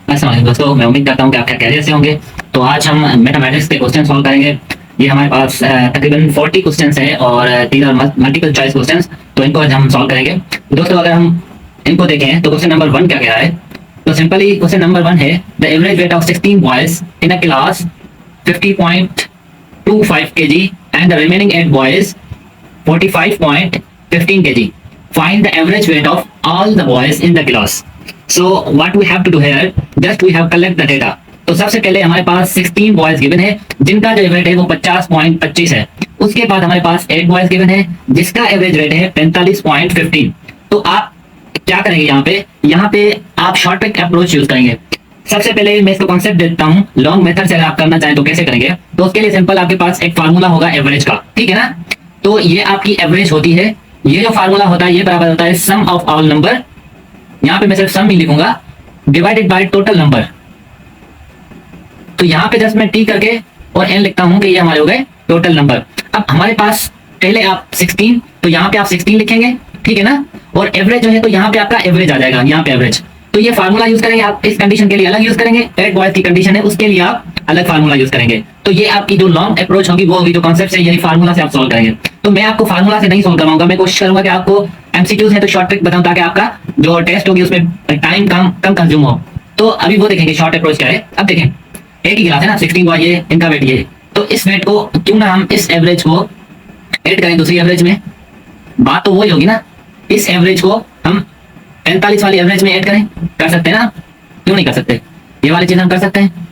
अस्सलाम दोस्तों, मैं उम्मीद करता हूँ कि आप खैरियत से होंगे। तो आज हम मैथमेटिक्स के क्वेश्चन सॉल्व करेंगे। ये हमारे पास तकरीबन 40 क्वेश्चंस हैं और तीन और मल्टीपल चॉइस क्वेश्चंस, तो इनको आज हम सॉल्व करेंगे। दोस्तों अगर हम इनको देखें तो क्वेश्चन नंबर 1 क्या कह रहा है। तो सिंपली क्वेश्चन नंबर 1 है the average weight of 16 boys in a class 50.25 kg and the remaining 8 boys 45.15 kg. Find the average weight of all the boys in the class. So what we have to do here, just we have collect the data. तो सबसे पहले हमारे पास 16 boys given है जिनका जो wait है वो 50.25 है। उसके बाद हमारे पास 8 बॉयज गिवन है जिसका एवरेज वेट है 45.15। तो आप क्या करेंगे, यहाँ पे आप शॉर्टकट अप्रोच यूज करेंगे। सबसे पहले मैं इसको कॉन्सेप्ट देता हूँ। लॉन्ग मेथड से अगर आप करना चाहें तो कैसे करेंगे, तो उसके लिए सिंपल आपके पास एक फार्मूला होगा एवरेज का, ठीक है ना। तो ये आपकी एवरेज होती है। ये जो फार्मूला होता है ये बराबर होता है सम ऑफ ऑल नंबर, यहाँ पे मैं सिर्फ सम ही लिखूंगा, डिवाइडेड बाय टोटल नंबर। तो यहाँ पे जस्ट मैं टी करके और एन लिखता हूँ कि ये हमारे हो गए टोटल नंबर। अब हमारे पास पहले आप 16, तो यहाँ पे आप 16 लिखेंगे, ठीक है ना। और एवरेज जो है तो यहाँ पे आपका एवरेज आ जाएगा, यहाँ पे एवरेज। तो ये फार्मूला यूज करेंगे आप, इस कंडीशन के लिए अलग यूज करेंगे, 8 बॉयज की कंडीशन है उसके लिए आप अलग फार्मूला यूज करेंगे। तो ये आपकी जो लॉन्ग अप्रोच होगी वो होगी जो कॉन्सेप्ट है, यही फार्मूला से आप सॉल्व करेंगे। तो मैं आपको फार्मूला से नहीं सॉल्व करवाऊंगा, मैं कोशिश करूंगा कि आपको एमसीक्यूज है तो शॉर्ट ट्रिक बताऊं ताकि आपका जो टेस्ट होगी उसमें टाइम कम कंज्यूम हो। तो अभी वो देखेंगे शॉर्ट अप्रोच क्या है। अब देखें एक ही क्लास है ना, 16 बॉय ये, इनका वेट ये। तो इस वेट को क्यों ना हम इस एवरेज को ऐड करें दूसरी एवरेज में, बात तो वही होगी ना। इस एवरेज को हम 45 वाली एवरेज में ऐड करें, कर सकते हैं ना, क्यों नहीं कर सकते। ये वाली चीज हम कर सकते हैं।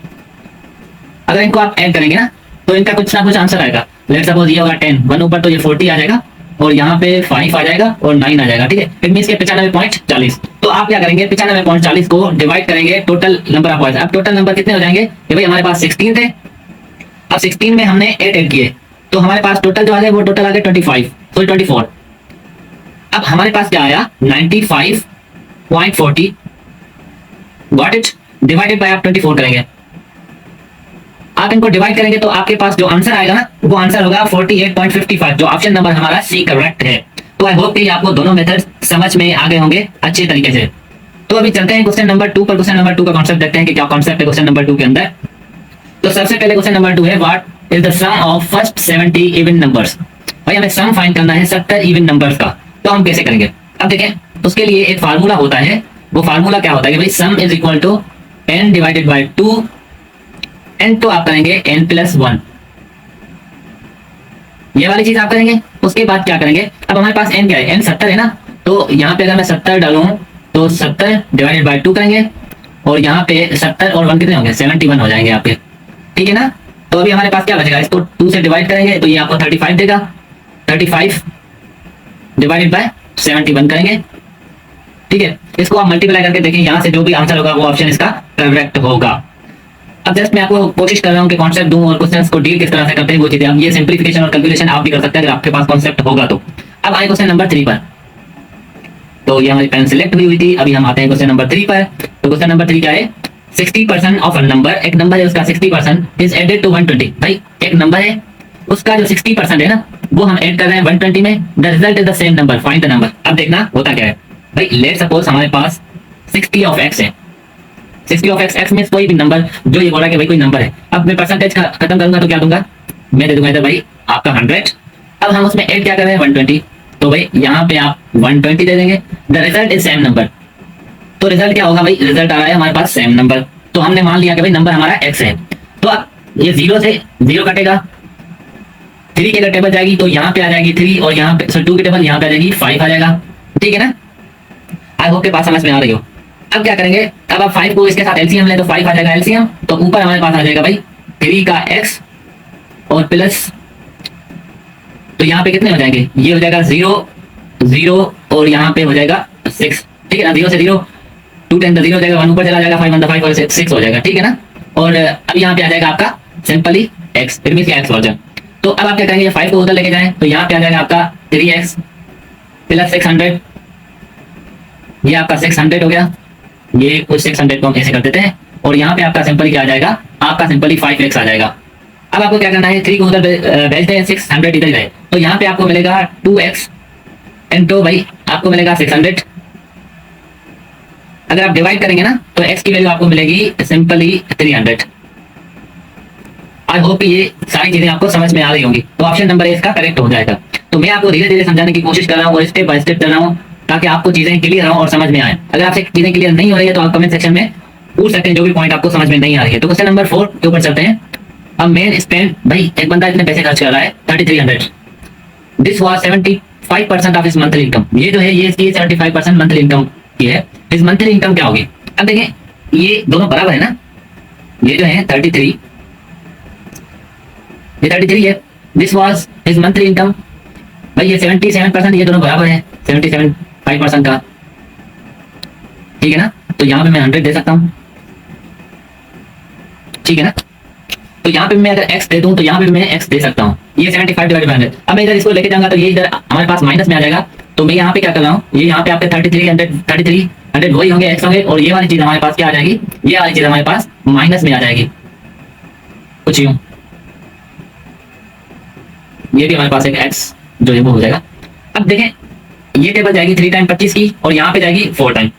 अगर इनको आप ऐड करेंगे ना तो इनका कुछ ना कुछ आंसर आएगा। लेट सपोज ये होगा 10, 1 ऊपर तो ये 40 आ जाएगा और यहाँ पे 5 आ जाएगा और 9 आ जाएगा, ठीक है। इट मींस के 95.40। तो आप क्या करेंगे, 95.40 को डिवाइड करेंगे टोटल नंबर ऑफ बॉयज। अब टोटल नंबर कितने हो जाएंगे, ये भाई हमारे पास 16 थे, अब 16 में हमने 8 ऐड किए तो हमारे पास टोटल जो आ गए वो टोटल आ गए 24, सॉरी 24। अब हमारे पास क्या आया 95.40, गॉट इट, डिवाइडेड बाय आप 24 करेंगे। आप इनको डिवाइड करेंगे तो आपके पास जो आंसर आएगा ना वो आंसर होगा 48.55, जो ऑप्शन नंबर हमारा सी करेक्ट है। तो आई होप कि आपको दोनों मेथड समझ में आ गए होंगे अच्छे तरीके से। तो अभी चलते हैं क्वेश्चन नंबर 2 पर। क्वेश्चन नंबर 2 का कॉन्सेप्ट देखते हैं कि क्या कॉन्सेप्ट है क्वेश्चन नंबर 2 के अंदर। तो सबसे पहले क्वेश्चन नंबर 2 है what is the sum of first 70 even numbers. भाई हमें सम फाइंड करना है 70 इवन नंबर्स का। तो हम कैसे करेंगे, अब देखें उसके लिए एक फार्मूला होता है। वो फार्मूला क्या होता है कि भाई sum is equal to n divided by 2, n तो आप करेंगे n प्लस 1, ये वाली चीज आप करेंगे। उसके बाद क्या करेंगे, अब हमारे पास n क्या है, n 70 है ना। तो यहाँ पे अगर मैं 70 डालूं तो 70 डिवाइडेड बाय 2 करेंगे और यहाँ पे 70 और 1 कितने होंगे, 71 हो जाएंगे आपके, ठीक है ना। तो अभी हमारे पास क्या बचेगा, इसको 2 से डिवाइड करेंगे तो ये आपको 35 देगा। 35 डिवाइडेड बाय 71 करेंगे, ठीक है। इसको आप मल्टीप्लाई करके देखें, यहाँ से जो भी आंसर होगा वो ऑप्शन इसका करेक्ट होगा। अब जस्ट मैं आपको कोशिश कर रहा हूँ कि कॉन्सेप्ट दूं और क्वेश्चंस को डील किस तरह से करते हैं वो चीजें। अब ये सिंप्लीफिकेशन और कैलकुलेशन आप भी कर सकते हैं अगर आपके पास कॉन्सेप्ट होगा तो। अब आए क्वेश्चन नंबर 3 पर। तो ये हमारी पेन सिलेक्ट हुई थी, अभी हम आते हैं क्वेश्चन नंबर 3 पर। तो क्वेश्चन नंबर 3 क्या है, 60% ऑफ अ नंबर, एक नंबर है उसका 60% इज एडेड टू 120। भाई एक नंबर है उसका जो 60% है ना वो हम ऐड कर रहे हैं 120 में। The result is the same number, find the number. अब देखना होता क्या है भाई, लेट सपोज हमारे पास 60 ऑफ x है। 60 ऑफ x मींस कोई भी नंबर जो ये बोला कि भाई कोई नंबर है। अब मैं परसेंटेज खत्म करूंगा तो क्या दूंगा, मैं दे दूंगा इधर भाई आपका 100। अब हम उसमें ऐड क्या कर रहे हैं 120, तो भाई यहाँ पे आप 120 दे देंगे। The result is same number. तो रिजल्ट क्या होगा भाई, रिजल्ट आ रहा है हमारे पास सेम नंबर। तो हमने मान लिया कि भाई नंबर हमारा x है। तो अब ये 0 से 0 कटेगा, 3 की अगर टेबल जाएगी तो यहाँ पे आ जाएगी 3 और यहाँ पे 2 की टेबल यहाँ पे आ जाएगी 5 आ जाएगा, ठीक है ना। आई होप के पास समझ में आ रही हो। अब क्या करेंगे, अब आप 5 को इसके साथ एलसीएम ले तो 5 आ जाएगा एलसीएम। तो ऊपर हमारे पास आ जाएगा भाई 3 का x और प्लस, तो यहाँ पे कितने हो जाएंगे, ये हो जाएगा 0 0 और यहाँ पे हो जाएगा 6, ठीक है ना। 0 से 0 2 10 0 हो जाएगा, 1 ऊपर चला जाएगा, 5 1 5 और 6 हो जाएगा, ठीक है ना। और अब यहाँ पे आ जाएगा आपका simply x, it means x version. तो अब आप क्या करेंगे, 5 को उधर लेके जाएं तो यहाँ पे आ जाएगा आपका 3x प्लस 600, ये आपका 600 हो गया। ये कुछ 600 को हम ऐसे कर देते हैं और यहाँ पे आपका सिंपली क्या आ जाएगा, आपका सिंपली 5x आ जाएगा। अब आपको क्या करना है, 3 को उधर भेजते हैं, 600 इधर जाए तो यहाँ पे आपको मिलेगा 2x एंड तो भाई आपको मिलेगा 600 अगर आप डिवाइड करेंगे ना तो x की वैल्यू आपको मिलेगी सिंपली 300। आई होप ये सारी चीजें आपको समझ में आ रही होंगी। तो ऑप्शन नंबर ए इसका करेक्ट हो जाएगा। तो मैं आपको धीरे धीरे समझाने की कोशिश कर रहा हूँ और स्टेप बाय स्टेप कर रहा हूँ ताकि आपको चीजें क्लियर हो और समझ में आए। अगर आपसे चीजें क्लियर नहीं हो रही है तो आप कमेंट सेक्शन में पूछ सकते हैं जो भी पॉइंट आपको समझ में नहीं आ रही है। तो क्वेश्चन नंबर 4 के ऊपर चलते हैं। अब मेन स्पेंड, भाई एक बंदा इतने पैसे खर्च कर रहा है 3300, this was 75% of his monthly income. ये जो है ये इसकी 75% मंथली इनकम की है। हिज मंथली इनकम क्या होगी? अब देखें ये दोनों बराबर है ना, ये जो है 33, ये 33 है, this was his monthly income. भाई ये 77%, ये दोनों बराबर है 77.5% का, ठीक है ना। तो यहाँ पे मैं 100 दे सकता हूँ, ठीक है ना। तो यहाँ पे मैं अगर x दे दूं तो यहाँ पे मैं x दे सकता हूँ। ये 75 डिवाइडेड बाय 100। अब मैं इधर इसको लेके जाऊंगा तो ये इधर हमारे पास माइनस में आ जाएगा। तो मैं यहाँ पे क्या कर रहा हूँ, ये यहाँ पे आपके 3300 वही होंगे x होंगे, और ये वाली चीज हमारे पास क्या आ जाएगी, ये वाली चीज हमारे पास माइनस में आ जाएगी कुछ यूं। ये भी हमारे पास एक x जो है वो हो जाएगा। अब देखें ये टेबल जाएगी 3 टाइम 25 की और यहाँ पे जाएगी 4 टाइम।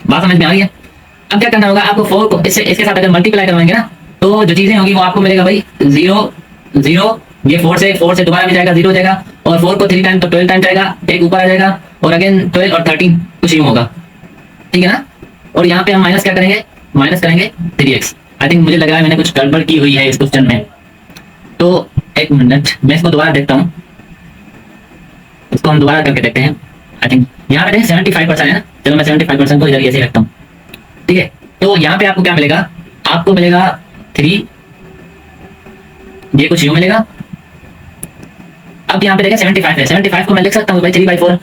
बात समझ में आ रही है? अब क्या करना होगा आपको, 4 को इसके साथ अगर मल्टीप्लाई करवाएंगे ना तो जो चीजें होंगी वो आपको मिलेगा भाई 0 0, ये 4 से दोबारा भी जाएगा 0 हो जाएगा, और 4 को 3 टाइम तो 12 टाइम जाएगा, एक ऊपर आ जाएगा, और अगेन 12 और 13 कुछ यूं होगा, ठीक है ना। और यहाँ पे हम माइनस क्या करेंगे, माइनस करेंगे 3x। आई थिंक मुझे लग रहा है मैंने कुछ गड़बड़ की हुई है इस क्वेश्चन में। तो एक मिनट मैं इसको दोबारा देखता हूँ, इसको हम दोबारा करके देखते हैं। आई थिंक यहाँ पे 75% है ना, चलो मैं 75% को इधर ऐसे रखता हूँ, ठीक है। तो यहाँ पे आपको क्या मिलेगा, आपको मिलेगा 3, ये कुछ यूं मिलेगा। अब यहाँ पे देखें 75 है, 75 को मैं लिख सकता हूँ भाई 3/4,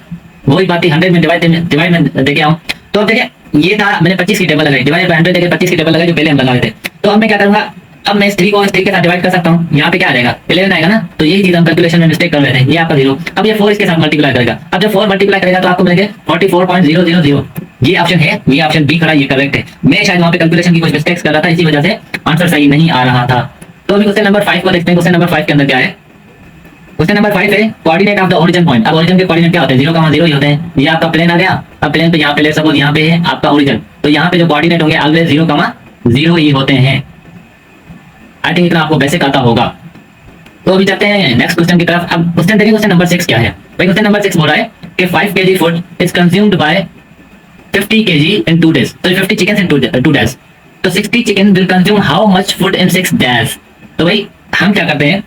वही बात ही 100 में डिवाइड में देखे आऊँ। तो अब देखें ये था, मैंने 25 की टेबल लगाई, डिवाइड बाय 100 देखे 25 की टेबल लगाई जो पहले हम लगा रहे थे। तो अब मैं क्या करूंगा, अब मैं इस 3 को इस 3 के साथ डिवाइड कर सकता हूँ। यहाँ पे क्या आ जाएगा 11 आएगा ना, तो यही चीज हम कैलकुलेशन में मिस्टेक कर रहे थे, ये आपका 0। अब ये 4 इसके साथ मल्टीप्लाई करेगा, अब जब 4 मल्टीप्लाई करेगा तो आपको मिलेंगे 44.000। ये ऑप्शन है, ये ऑप्शन बी खड़ा, ये करेक्ट है। मैं शायद वहाँ पे कैलकुलेशन की कुछ मिस्टेक्स कर रहा था, इसी वजह से आंसर सही नहीं आ रहा था। तो अभी क्वेश्चन नंबर 5 को देखते हैं। क्वेश्चन नंबर 5 के अंदर क्या है, क्वेश्चन नंबर 5 है coordinate of the origin point. अब ओरिजिन के कोऑर्डिनेट क्या होते हैं, 0,0 ही होते हैं। ये आपका प्लेन आ गया, अब प्लेन पे यहाँ पे ले सपोज यहाँ पे है आपका ओरिजिन, तो यहाँ पे जो कोऑर्डिनेट होंगे ऑलवेज 0,0 ही होते हैं। आई थिंक इतना आपको बेसिक आता होगा। तो अभी चलते हैं नेक्स्ट क्वेश्चन की तरफ। अब क्वेश्चन देखिए, क्वेश्चन नंबर 6 क्या है भाई। क्वेश्चन नंबर 6 बोल रहा है कि 5 kg food is consumed by 50 kg in 2 days। तो 50 chickens in 2 days, तो 60 chicken will consume how much food in 6 days। तो भाई हम क्या करते हैं,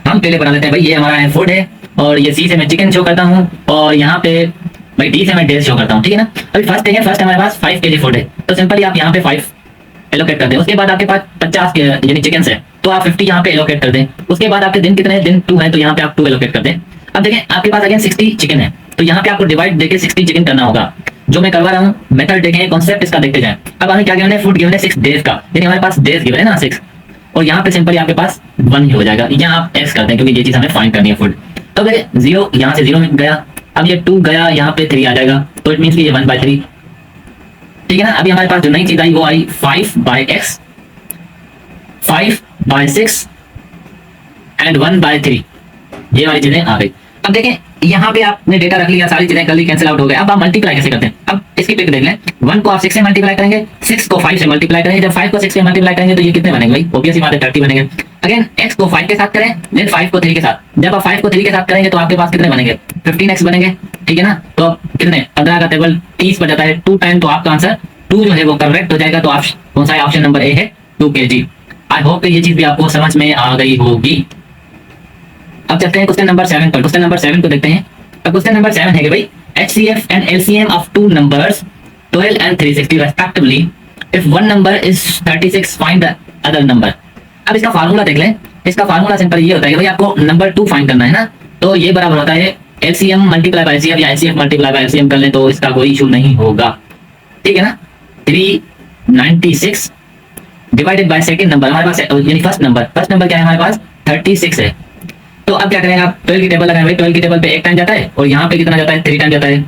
हम पहले बना लेते हैं भाई, ये हमारा फूड है और ये सी से मैं चिकन शो करता हूँ और यहाँ पे भाई डी से मैं डेज शो करता हूँ, ठीक है ना। अभी फर्स्ट देखें, फर्स्ट हमारे पास 5 kg फूड है, तो सिंपली आप यहाँ पे 5 एलोकेट कर दें। उसके बाद आपके पास 50 यानी चिकन है, तो आप 50 यहाँ पे एलोकेट कर दें। उसके बाद आपके दिन कितने हैं, दिन 2 है, तो यहाँ पे आप 2 एलोकेट कर दें। अब देखें आपके पास अगेन 60 चिकन है, तो यहाँ पे आपको डिवाइड देके 60 चिकन करना होगा। जो मैं करवा रहा हूँ मेथड देखें, कॉन्सेप्ट इसका देखते जाएं। अब हमें क्या गिवन है, फूड गिवन है 6 डेज का, यानी हमारे पास डेज गिवन है ना 6, और यहाँ पे सिंपली आपके पास 1 ही हो जाएगा। यहाँ आप एक्स करते हैं क्योंकि ये चीज हमें फाइंड करनी है फूड। तो देखिए 0 यहाँ से 0 में गया, अब ये 2 गया, यहाँ पे 3 आ जाएगा, तो इट मीन्स कि ये 1/3, ठीक है ना। अभी हमारे पास जो नई चीज आई वो आई 5/x, 5/6 एंड 1/3, ये वाली चीजें आ गई। अब देखें यहाँ पे आपने डेटा रख लिया, सारी चीजें कर ली, कैंसिल आउट हो गए। अब आप मल्टीप्लाई कैसे करते हैं, अब इसकी पिक देख लें। 1 को आप 6 से मल्टीप्लाई करेंगे, 6 को 5 से मल्टीप्लाई करेंगे। जब 5 को 6 से मल्टीप्लाई करेंगे तो ये कितने बनेंगे भाई, ऑब्वियस बात है 30 बनेंगे। अगेन x को 5 के साथ करें, देन 5 को 3 के साथ। जब आप 5 को 3 के साथ करेंगे तो आपके पास कितने बनेंगे, 15x बनेंगे, ठीक है ना। तो अब कितने 15 का टेबल 30 पर जाता है, 2 टाइम, तो आपका आंसर 2 जो है वो करेक्ट हो जाएगा। तो आप कौन सा है, ऑप्शन नंबर ए है 2 kg। आई होप ये चीज भी आपको समझ में आ गई होगी। अब चलते हैं क्वेश्चन नंबर 7 पर। क्वेश्चन नंबर 7 को देखते हैं। अब क्वेश्चन नंबर 7 है कि भाई HCF and LCM of 2 numbers 12 and 360 respectively, if one number is 36 find the other number। अब इसका फार्मूला देख लें। इसका फार्मूला सिंपल ये होता है कि भाई आपको नंबर 2 फाइंड करना है ना, तो ये बराबर होता है LCM मल्टीप्लाई बाय LCF या LCF मल्टीप्लाई बाय LCM कर लें तो इसका कोई इशू नहीं होगा, ठीक है ना। 396 डिवाइडेड बाय सेकंड नंबर हमारे पास यानी फर्स्ट नंबर क्या है हमारे पास 36 है। तो अब क्या करेंगे आप 12 की टेबल लगाएं भाई, 12 की टेबल पे 1 टाइम जाता है और यहाँ पे कितना जाता है 3 टाइम जाता है।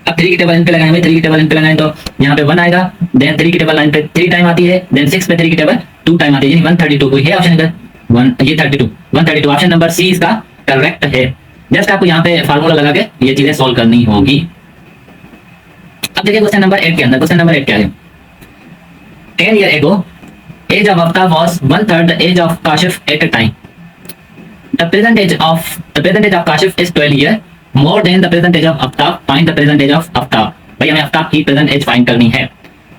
अब 3 की टेबल इन पे लगाएं भाई, 3 की टेबल इन पे लगाएं तो यहाँ पे 1 आएगा, देन 3 की टेबल लाइन पे 3 टाइम आती है, देन 6 पे 3 की टेबल 2 टाइम आती है, यानी 132। कोई है ऑप्शन इधर 1, ये 132 ऑप्शन नंबर सी इसका करेक्ट है। जस्ट आपको यहाँ पे फार्मूला लगा के ये चीजें सॉल्व करनी होगी। अब देखिए क्वेश्चन नंबर 8 के अंदर, क्वेश्चन नंबर 8 क्या है? 10 year ago, age of Aftab was 1/3 the age of Kashif at a time. The present age of Kashif is 12 year more than the present age of Aftab. Find the present age of Aftab. भाई हमें आफ्ताब की present as find करनी है।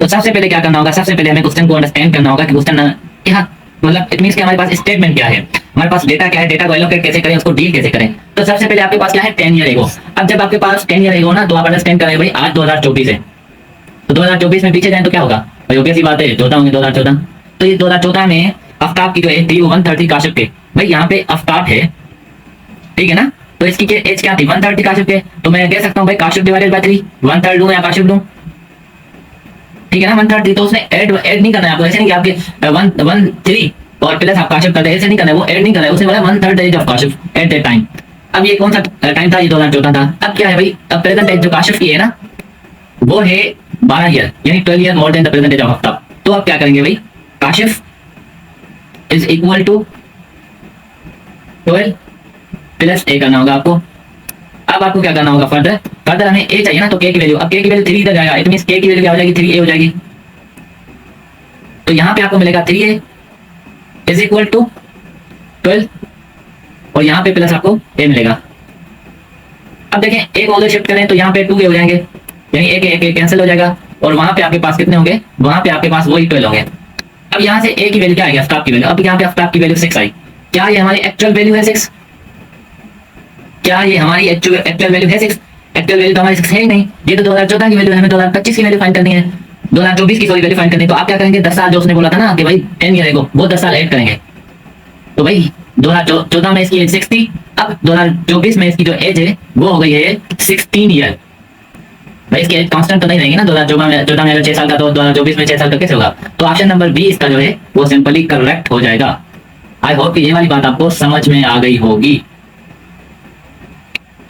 तो सबसे पहले क्या करना होगा, सबसे पहले हमें क्वेश्चन को अंडरस्टैंड करना होगा कि क्वेश्चन यहाँ मतलब इट मींस कि हमारे पास स्टेटमेंट क्या है, हमारे पास डेटा क्या है, डेटा को एलोकेट कैसे करें, उसको डील कैसे करें। तो सबसे पहले आपके पास क्या है, 10 ईयर एगो। अब जब आपके पास 10 ईयर एगो ना, तो आप अंडरस्टैंड करें भाई आज 2024 है, तो 2024 में पीछे जाए तो क्या होगा भाई, ओके सी बात है 14 होंगे 2014। तो ये 2014 में आफ्ताब की जो एज थी वो 1/3 काशिफ के। भाई यहाँ पे आफ्ताब है, ठीक है ना, तो इसकी एज क्या थी 1/3 काशिफ के। तो मैं कह सकता हूँ भाई काशिफ डिवाइडेड बाय 3, 1/3 लूं या काशिफ लूं, ठीक है ना, 1/3 थी। तो उसने ऐड नहीं करना है आपको, ऐसे नहीं कि आपके 1 3 और प्लस आप काशिफ करते हैं, ऐसे नहीं करना है, वो ऐड नहीं करना है। उसने बोला 1/3 age of Kashif at that time. अब ये कौन सा टाइम था, ये 2014 था। अब क्या है भाई, अब प्रेजेंट एज जो काशिफ की है ना वो है 12 ईयर, यानी 12 year more than the present age of Aftab. तो आप क्या करेंगे भाई, Kashif is equal to 12 plus a करना होगा आपको। अब आपको क्या करना होगा, फर्दर हमें ए चाहिए ना, तो के की वैल्यू, अब के की वैल्यू 3 इधर जाएगा, इट मींस के की वैल्यू क्या हो जाएगी, 3a हो जाएगी। तो यहाँ पे आपको मिलेगा 3a इज इक्वल टू 12 और यहाँ पे प्लस आपको a मिलेगा। अब देखें ए को उधर शिफ्ट करें तो यहाँ पे 2a हो जाएंगे, यानी एक कैंसिल हो जाएगा और वहां पे आपके पास कितने होंगे, वहां पे आपके पास वही 12 होंगे। अब यहाँ से a की वैल्यू क्या आएगी, आफ्ताब की वैल्यू। अब यहाँ पे आफ्ताब की वैल्यू 6 आई। क्या ये हमारी एक्चुअल वैल्यू है 6? क्या ये हमारी एक्चुअल वैल्यू है 6? एक्चुअल वैल्यू तो हमारी 6 है ही नहीं, ये तो 2014 की वैल्यू है, हमें 2025 की वैल्यू फाइंड करनी है, 2024 की सॉरी वैल्यू फाइंड करनी है। तो आप क्या करेंगे, 10 साल जो उसने बोला था ना कि भाई 10 ईयर एगो, वो 10 साल ऐड करेंगे। तो भाई 2014 में इसकी एज 6 थी, अब 2024 में इसकी जो एज है वो हो गई है 16 ईयर। भाई इसकी एज कांस्टेंट तो नहीं रहेगी ना, 2014 में अगर 6 साल का तो 2024 में 6 साल का कैसे होगा। तो ऑप्शन नंबर बी इसका जो है वो सिंपली करेक्ट हो जाएगा। आई होप कि ये वाली बात आपको समझ में आ गई होगी।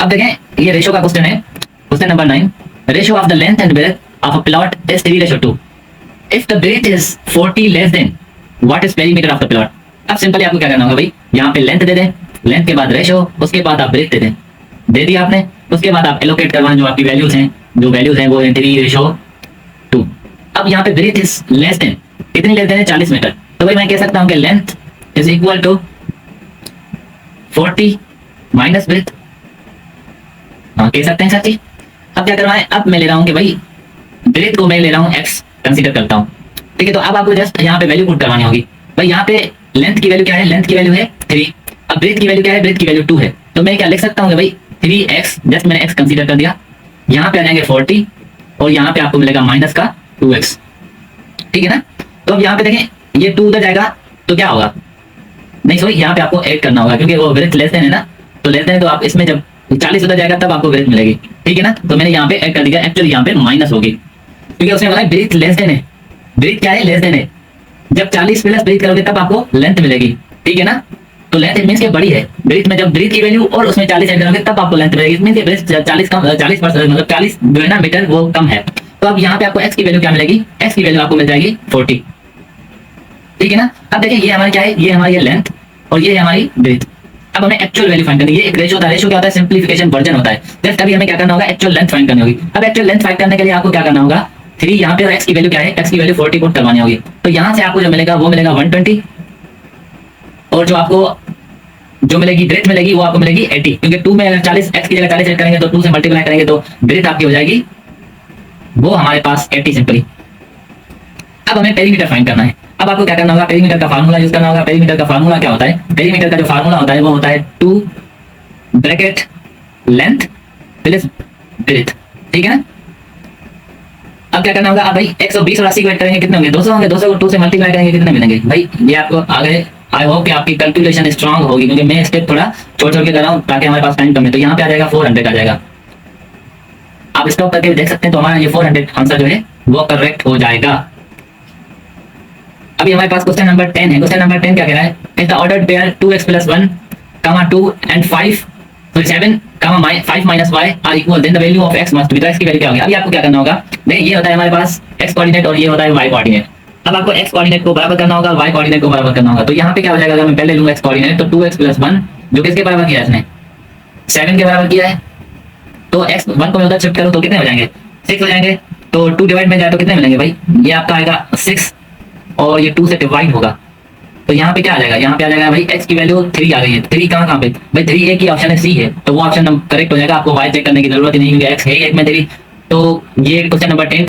अब देखें ये रेशो का क्वेश्चन है, question number 9। Ratio of the length and breadth of a plot is 3:2। If the breadth is 40 less than what is perimeter of the plot. अब सिंपली आपको क्या करना होगा भाई, यहाँ पे लेंथ दे दें, लेंथ के बाद रेशो, उसके बाद आप ब्रेड्थ दे दें, दे दिया आपने। उसके बाद आप एलोकेट करवाएं जो आपकी वैल्यूज हैं, जो वैल्यूज हैं वो 3:2। अब यहाँ पे ब्रेड्थ इज लेस देन, कितनी लेस देन है, 40 मीटर। तो भाई मैं कह सकता हूँ कि length is equal to 40 minus breadth, हाँ कह सकते हैं सर जी। अब क्या करवाएं, अब मैं ले रहा हूँ कि भाई ब्रेथ को मैं ले रहा हूँ x कंसीडर करता हूँ, ठीक है। तो अब आपको जस्ट यहाँ पे वैल्यू पुट करवानी होगी। भाई यहाँ पे लेंथ की वैल्यू क्या है, लेंथ की वैल्यू है 3। अब ब्रेथ की वैल्यू क्या है, ब्रेथ की वैल्यू 2 है। तो मैं क्या लिख सकता हूँ कि भाई 3x, जस्ट मैंने x कंसीडर कर दिया, यहाँ पे आ जाएंगे 40 और यहाँ पे आपको मिलेगा माइनस का 2x, ठीक है ना। तो अब यहाँ पे देखें ये 2 उधर जाएगा तो क्या होगा, नहीं सॉरी यहाँ पे आपको ऐड करना होगा क्योंकि वो ब्रेथ लेस देन है ना, तो लेस देन है तो आप इसमें जब 40 उधर जाएगा तब आपको ब्रेथ मिलेगी, ठीक है ना। तो मैंने यहाँ पे ऐड कर दिया, एक्चुअली यहाँ पे माइनस होगी क्योंकि उसने बोला ब्रेथ लेस देन है, ब्रेथ क्या है, लेस देन है। जब 40 प्लस ब्रेथ करोगे तब आपको लेंथ मिलेगी, ठीक है ना। तो लेंथ इट मींस के बड़ी है, ब्रेथ में जब ब्रेथ की वैल्यू और उसमें 40 ऐड करोगे तब आपको लेंथ मिलेगी। इट मींस के ब्रेथ 40 मतलब 40 जो है ना मीटर वो कम है। तो अब यहाँ पे आपको x की वैल्यू क्या मिलेगी, x की वैल्यू आपको मिल जाएगी 40, ठीक है ना। अब देखिए ये हमारी क्या है, ये हमारी लेंथ और ये है हमारी ब्रेथ। अब हमें एक्चुअल वैल्यू फाइंड करनी है, ये एक रेशो होता है, रेशो क्या होता है, सिंपलीफिकेशन वर्जन होता है। जस्ट अभी हमें क्या करना होगा, एक्चुअल लेंथ फाइंड करनी होगी। अब एक्चुअल लेंथ फाइंड करने के लिए आपको क्या करना होगा, 3 यहाँ पे x की वैल्यू क्या है, x की वैल्यू 40 पुट करवानी होगी। तो यहाँ से आपको जो मिलेगा वो मिलेगा 120 और जो आपको जो मिलेगी ब्रेथ मिलेगी वो आपको मिलेगी 80, क्योंकि 2 में अगर 40 x की जगह 40 ऐड करेंगे तो 2 से मल्टीप्लाई करेंगे तो ब्रेथ आपकी हो जाएगी वो हमारे पास 80 सिंपली। अब हमें पेरीमीटर फाइंड करना है। अब आपको क्या करना होगा, पेरीमीटर का फार्मूला यूज करना होगा। पेरीमीटर का फार्मूला क्या होता है, पेरीमीटर का जो फार्मूला होता है वो होता है 2 ब्रैकेट लेंथ प्लस ब्रेथ, ठीक है ना। अब क्या करना होगा, अब भाई 120 और 80 को ऐड करेंगे कितने होंगे, 200 होंगे, 200 को 2 से मल्टीप्लाई करेंगे कितने मिलेंगे। भाई ये आपको आगे आई होप कि आपकी कैलकुलेशन स्ट्रांग होगी क्योंकि मैं स्टेप थोड़ा छोड़ छोड़ के कर रहा हूँ ताकि हमारे पास टाइम कम है। तो यहाँ पे आ जाएगा 400 आ जाएगा, आप स्टॉप करके देख सकते हैं। तो हमारा ये 400 आंसर जो है वो करेक्ट हो जाएगा। अभी हमारे पास क्वेश्चन नंबर 10 है। क्वेश्चन नंबर 10 क्या कह रहा है, if the ordered pair 2x + 1, 2 and 5 तो 7, 5 - y are equal, then the value of x must be. तो x की वैल्यू क्या होगी। अभी आपको क्या करना होगा, देखिए ये होता है हमारे पास x कोऑर्डिनेट और ये होता है y कोऑर्डिनेट। अब आपको x कोऑर्डिनेट को बराबर करना होगा, y कोऑर्डिनेट को बराबर करना होगा। तो यहाँ पे क्या हो जाएगा, अगर मैं पहले लूंगा x कोऑर्डिनेट तो 2x + 1 जो किसके बराबर किया है, इसने 7 के बराबर किया है। तो x 1 को मैं उधर शिफ्ट करूं तो कितने हो जाएंगे, 6 हो जाएंगे। तो 2 डिवाइड में जाए तो कितने मिलेंगे भाई, ये आपका आएगा 6 और ये 2 से डिवाइड होगा। तो यहाँ पे क्या आ जाएगा, यहाँ पे आ जाएगा भाई x की वैल्यू 3 आ गई है। 3 कहाँ पे भाई, 3 एक ही ऑप्शन है, सी है, तो वो ऑप्शन करेक्ट हो जाएगा। आपको y चेक करने की जरूरत ही नहीं, क्योंकि x है ही एक में 3। तो ये क्वेश्चन नंबर 10